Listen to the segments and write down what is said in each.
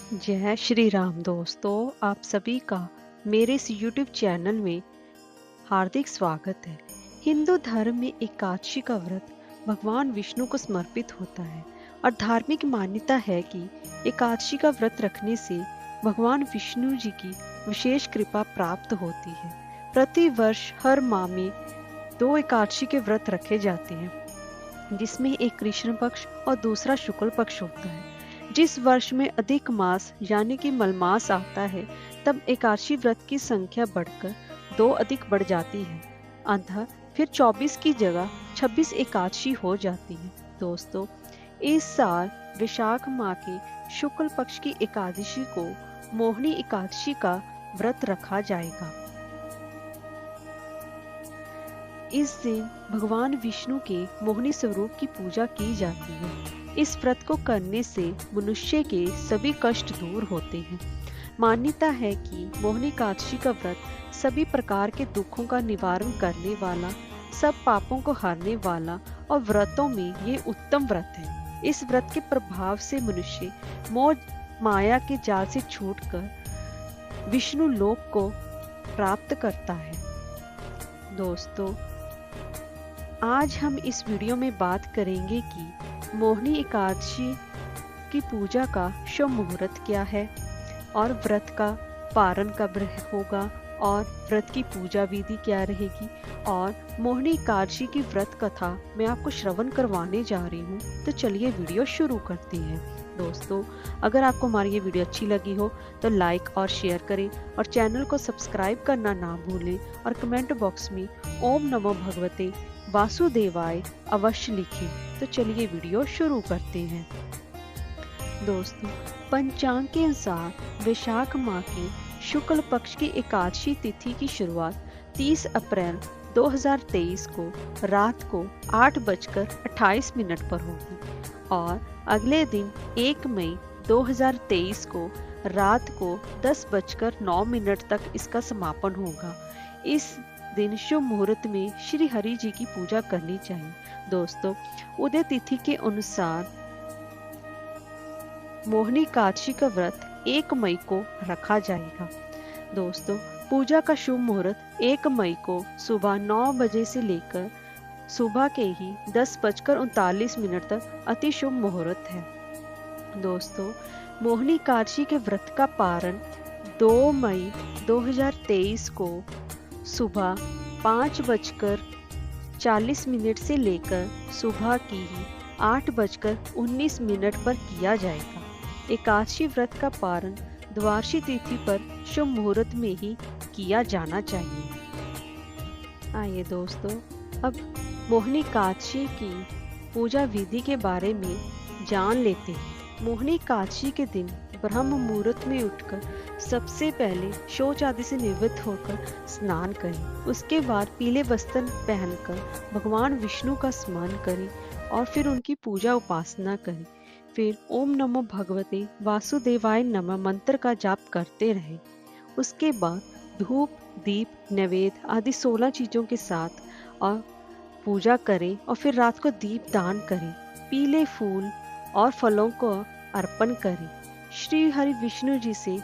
जय श्री राम दोस्तों, आप सभी का मेरे इस YouTube चैनल में हार्दिक स्वागत है। हिंदू धर्म में एकादशी का व्रत भगवान विष्णु को समर्पित होता है और धार्मिक मान्यता है कि एकादशी का व्रत रखने से भगवान विष्णु जी की विशेष कृपा प्राप्त होती है। प्रति वर्ष हर माह में 2 एकादशी के व्रत रखे जाते हैं, जिसमें एक कृष्ण पक्ष और दूसरा शुक्ल पक्ष होता है। जिस वर्ष में अधिक मास यानी कि मलमास आता है, तब एकादशी व्रत की संख्या बढ़कर 2 अधिक बढ़ जाती है। अतः फिर 24 की जगह 26 एकादशी हो जाती है। दोस्तों, इस साल वैशाख माह के शुक्ल पक्ष की एकादशी को मोहिनी एकादशी का व्रत रखा जाएगा। इस दिन भगवान विष्णु के मोहिनी स्वरूप की पूजा की जाती है। इस व्रत को करने से मनुष्य के सभी कष्ट दूर होते हैं। मान्यता है कि मोहिनी एकादशी का व्रत सभी प्रकार के दुखों का निवारण करने वाला, सब पापों को हरने वाला और व्रतों में ये उत्तम व्रत है। इस व्रत के प्रभाव से मनुष्य मोह माया के जाल से छूटकर विष्णु लोक को प्राप्त करता है। दोस्तों, आज हम इस वीडियो में बात करेंगे कि मोहिनी एकादशी की पूजा का शुभ मुहूर्त क्या है और व्रत का पारण कब होगा और व्रत की पूजा विधि क्या रहेगी और मोहिनी एकादशी की व्रत कथा मैं आपको श्रवण करवाने जा रही हूँ। तो चलिए वीडियो शुरू करते हैं। दोस्तों, अगर आपको हमारी ये वीडियो अच्छी लगी हो तो लाइक और शेयर करें और चैनल को सब्सक्राइब करना ना भूलें और कमेंट बॉक्स में ओम नमो भगवते वासुदेवाय अवश्य लिखें। तो चलिए वीडियो शुरू करते हैं। दोस्तों, पंचांग के अनुसार वैशाख माह की शुक्ल पक्ष की एकादशी तिथि की शुरुआत 30 अप्रैल 2023 को रात को 8:28 पर होगी और अगले दिन 1 मई 2023 को रात को 10:09 तक इसका समापन होगा। इस दिन शुभ मुहूर्त में श्री हरि जी की पूजा करनी चाहिए। दोस्तों, उदय तिथि के अनुसार मोहिनी एकादशी का व्रत 1 मई को रखा जाएगा। दोस्तों, पूजा का शुभ मुहूर्त 1 मई को सुबह 9 बजे से लेकर सुबह के ही 10:39 तक अति शुभ मुहूर्त है। दोस्तों, मोहिनी एकादशी के व्रत का पारण 2 मई 2023 को सुबह 5:40 से लेकर सुबह की ही 8:19 पर किया जाएगा। एकादशी व्रत का पारण द्वादशी तिथि पर शुभ मुहूर्त में ही किया जाना चाहिए। आइए दोस्तों, अब मोहिनी एकादशी की पूजा विधि के बारे में जान लेते हैं। मोहिनी एकादशी के दिन ब्रह्म मुहूर्त में उठकर सबसे पहले शौच आदि से निवृत्त होकर स्नान करें। उसके बाद पीले वस्त्र पहनकर भगवान विष्णु का स्मरण करें और फिर उनकी पूजा उपासना करें। फिर ओम नमो भगवते वासुदेवाय नमः मंत्र का जाप करते रहें। उसके बाद धूप, दीप, नैवेद्य आदि 16 चीजों के साथ और पूजा करें और फिर रात को दीप दान करें। पीले फूल और फलों को अर्पण करें। श्री हरि विष्णु जी से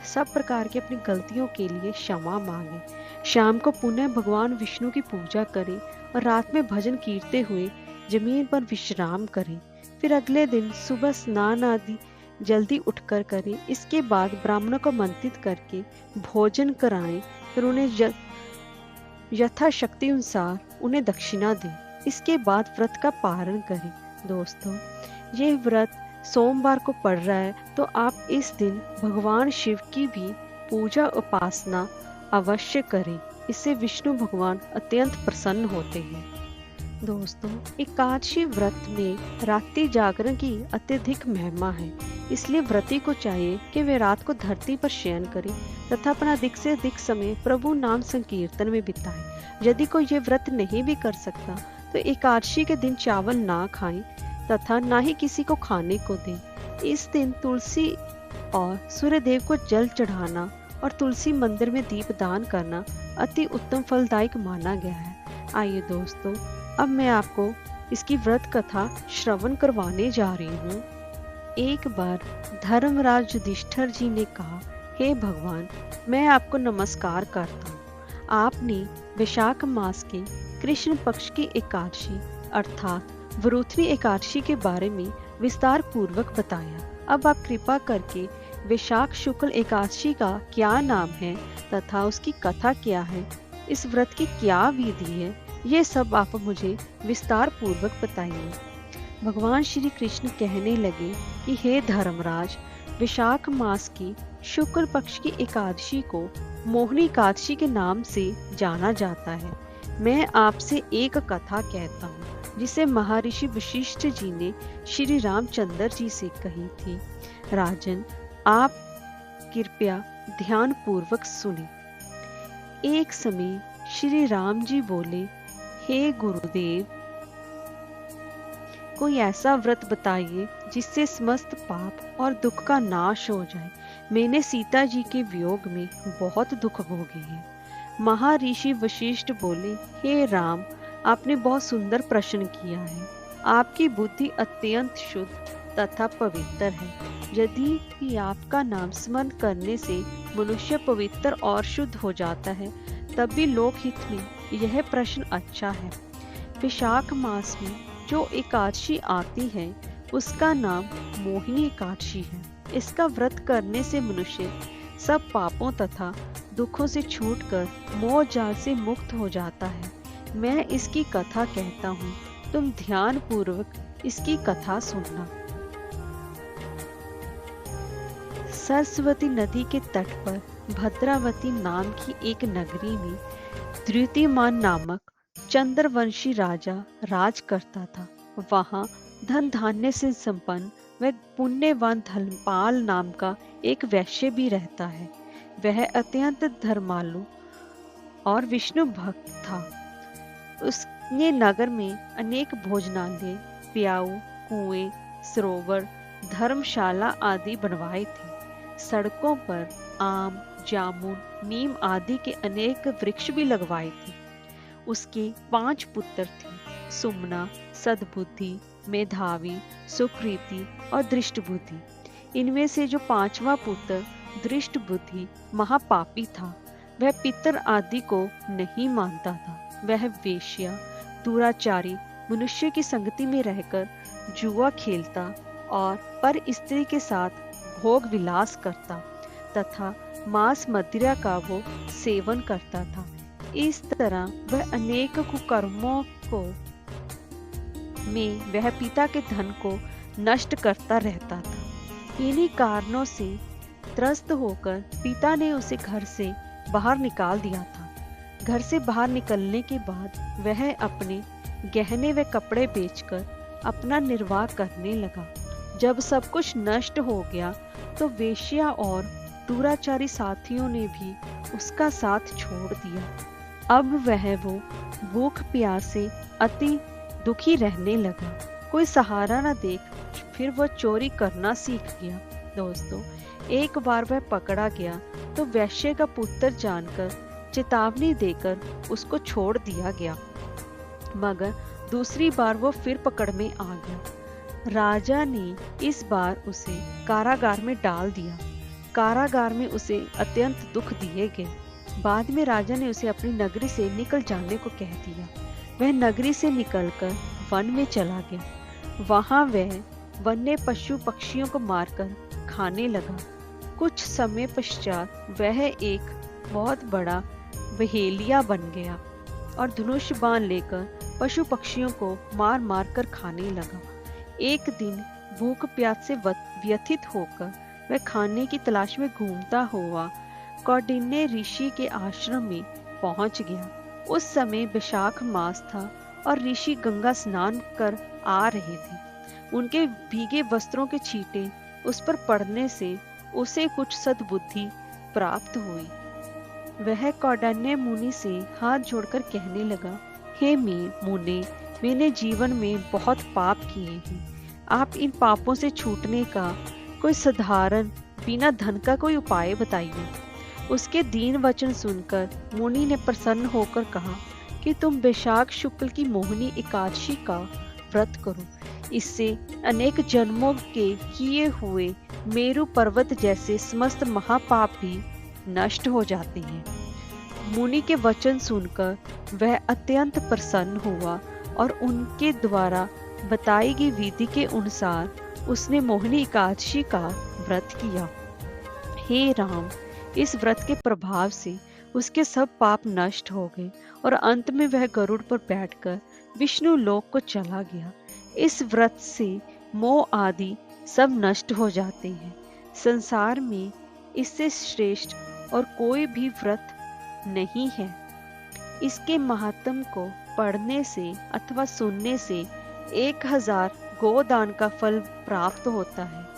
सब प्रकार की अपनी गलतियों के लिए क्षमा मांगें। शाम को पुनः भगवान विष्णु की पूजा करें और रात में भजन कीर्ते हुए जमीन पर विश्राम करें। फिर अगले दिन सुबह स्नान आदि जल्दी उठकर करें। इसके बाद ब्राह्मणों को आमंत्रित करके भोजन कराएं। फिर उन्हें यथाशक्ति अनुसार उन्हें दक्षिणा दें। इसके बाद व्रत का पारण करें। दोस्तों, यह व्रत सोमवार को पड़ रहा है तो आप इस दिन भगवान शिव की भी पूजा उपासना अवश्य करें। इससे विष्णु भगवान अत्यंत प्रसन्न होते हैं। दोस्तों, एकादशी व्रत में रात्रि जागरण की अत्यधिक महिमा है। इसलिए व्रती को चाहिए कि वे रात को धरती पर शयन करें तथा अपना अधिक से अधिक समय प्रभु नाम संकीर्तन में बिताएं। यदि कोई ये व्रत नहीं भी कर सकता तो एकादशी के दिन चावल ना खाएं तथा ना ही किसी को खाने को दें। इस दिन तुलसी और सूर्यदेव को जल चढ़ाना और तुलसी मंदिर में दीप दान करना अति उत्तम फलदायक माना गया है। आइए दोस्तों, अब मैं आपको इसकी व्रत कथा श्रवण करवाने जा रही हूँ। एक बार धर्मराज युधिष्ठिर जी ने कहा, हे भगवान, मैं आपको नमस्कार करता हूँ। आपने वैशाख मास के कृष्ण पक्ष की एकादशी अर्थात वरुथनी एकादशी के बारे में विस्तार पूर्वक बताया। अब आप कृपा करके वैशाख शुक्ल एकादशी का क्या नाम है तथा उसकी कथा क्या है, इस व्रत की क्या विधि है, ये सब आप मुझे विस्तार पूर्वक बताइए। भगवान श्री कृष्ण कहने लगे कि हे धर्मराज, वैशाख मास की शुक्ल पक्ष की एकादशी को मोहिनी एकादशी के नाम से जाना जाता है। मैं आपसे एक कथा कहता हूँ जिसे महर्षि वशिष्ठ जी ने श्री रामचंद्र जी से कही थी। राजन, आप कृपया ध्यान पूर्वक सुने। एक समय श्री राम जी बोले, हे गुरुदेव, कोई ऐसा व्रत बताइए जिससे समस्त पाप और दुख का नाश हो जाए। मैंने सीता जी के वियोग में बहुत दुख भोगे हैं। महर्षि वशिष्ठ बोले, हे राम, आपने बहुत सुंदर प्रश्न किया है। आपकी बुद्धि अत्यंत शुद्ध तथा पवित्र है। यदि भी आपका नाम स्मरण करने से मनुष्य पवित्र और शुद्ध हो जाता है, तब भी लोकहित में यह प्रश्न अच्छा है। वैशाख मास में जो एकादशी आती है उसका नाम मोहिनी एकादशी है। इसका व्रत करने से मनुष्य सब पापों तथा दुखों से छूटकर मोह जाल से मुक्त हो जाता है। मैं इसकी कथा कहता हूँ, तुम ध्यान पूर्वक इसकी कथा सुनना। सरस्वती नदी के तट पर भद्रावती नाम की एक नगरी में द्युतिमान नामक चंद्रवंशी राजा राज करता था। वहां धन धान्य से संपन्न व पुण्यवान धर्मपाल नाम का एक वैश्य भी रहता है। वह अत्यंत धर्मालु और विष्णु भक्त था। उसने नगर में अनेक भोजनालय, प्याऊ, कुएं, सरोवर, धर्मशाला आदि बनवाए थे। सड़कों पर आम, जामुन, नीम आदि के अनेक वृक्ष भी लगवाए थे। उसके 5 पुत्र थे, सुमना, सद्बुद्धि, मेधावी, सुकृति और दृष्टबुद्धि। इनमें से जो 5वां पुत्र दृष्टबुद्धि महापापी था, वह पितर आदि को नहीं मानता था। वह वेश्या, दुराचारी मनुष्य की संगति में रहकर जुआ खेलता और पर स्त्री के साथ भोग विलास करता तथा मांस मदिरा का वो सेवन करता था। इस तरह वह अनेक कुकर्मों को में वह पिता के धन को नष्ट करता रहता था। इन्हीं कारणों से त्रस्त होकर पिता ने उसे घर से बाहर निकाल दिया था। घर से बाहर निकलने के बाद वह अपने गहने व कपड़े बेचकर अपना निर्वाह करने लगा। जब सब कुछ नष्ट हो गया तो वेश्या और दुराचारी साथियों ने भी उसका साथ छोड़ दिया। अब वह वो भूख प्यास से अति दुखी रहने लगा। कोई सहारा न देख फिर वह चोरी करना सीख गया। दोस्तों, एक बार वह पकड़ा गया तो वैश्य का पुत्र जानकर चेतावनी देकर उसको छोड़ दिया गया, मगर दूसरी बार वो फिर पकड़ में आ गया। राजा ने इस बार उसे कारागार में डाल दिया। कारागार में उसे अत्यंत दुख दिए गए। बाद में राजा ने उसे अपनी नगरी से निकल जाने को कह दिया। वह नगरी से निकलकर वन में चला गया। वहां वह वन्य पशु पक्षियों को मारकर खाने लगा। कुछ समय पश्चात वह एक बहुत बड़ा बहेलिया बन गया और धनुष बाण लेकर पशु पक्षियों को मार मार कर खाने लगा। एक दिन भूख प्यास से व्यथित होकर वह खाने की तलाश में घूमता हुआ कौंडिन्य ऋषि के आश्रम में पहुंच गया। उस समय वैशाख मास था और ऋषि गंगा स्नान कर आ रहे थे। उनके भीगे वस्त्रों के छींटे उस पर पड़ने से उसे कुछ सद्बुद्धि प्राप्त हुई। वह कौंडिन्य मुनि से हाथ जोड़कर कहने लगा, हे मुने, मैंने जीवन में बहुत पाप किए हैं। आप इन पापों से छूटने का कोई साधारण बिना धन का कोई उपाय बताइए। उसके दीन वचन सुनकर मुनि ने प्रसन्न होकर कहा कि तुम वैशाख शुक्ल की मोहिनी एकादशी का व्रत करो। इससे अनेक जन्मों के किए हुए मेरु पर्वत जैसे समस्त महापाप भी नष्ट हो जाते हैं। मुनि के वचन सुनकर वह अत्यंत प्रसन्न हुआ और उनके द्वारा बताई गई विधि के अनुसार उसने मोहिनी एकादशी का व्रत किया। हे राम, इस व्रत के प्रभाव से उसके सब पाप नष्ट हो गए और अंत में वह गरुड़ पर बैठकर विष्णु लोक को चला गया। इस व्रत से मोह आदि सब नष्ट हो जाते हैं। संसार में इससे श्रेष्ठ और कोई भी व्रत नहीं है। इसके महात्म को पढ़ने से अथवा सुनने से 1000 गोदान का फल प्राप्त होता है।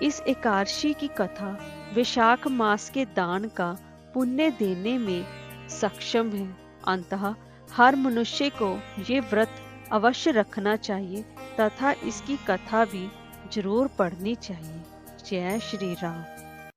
इस एकादशी की कथा वैशाख मास के दान का पुण्य देने में सक्षम है। अंततः हर मनुष्य को ये व्रत अवश्य रखना चाहिए तथा इसकी कथा भी जरूर पढ़नी चाहिए। जय श्री राम।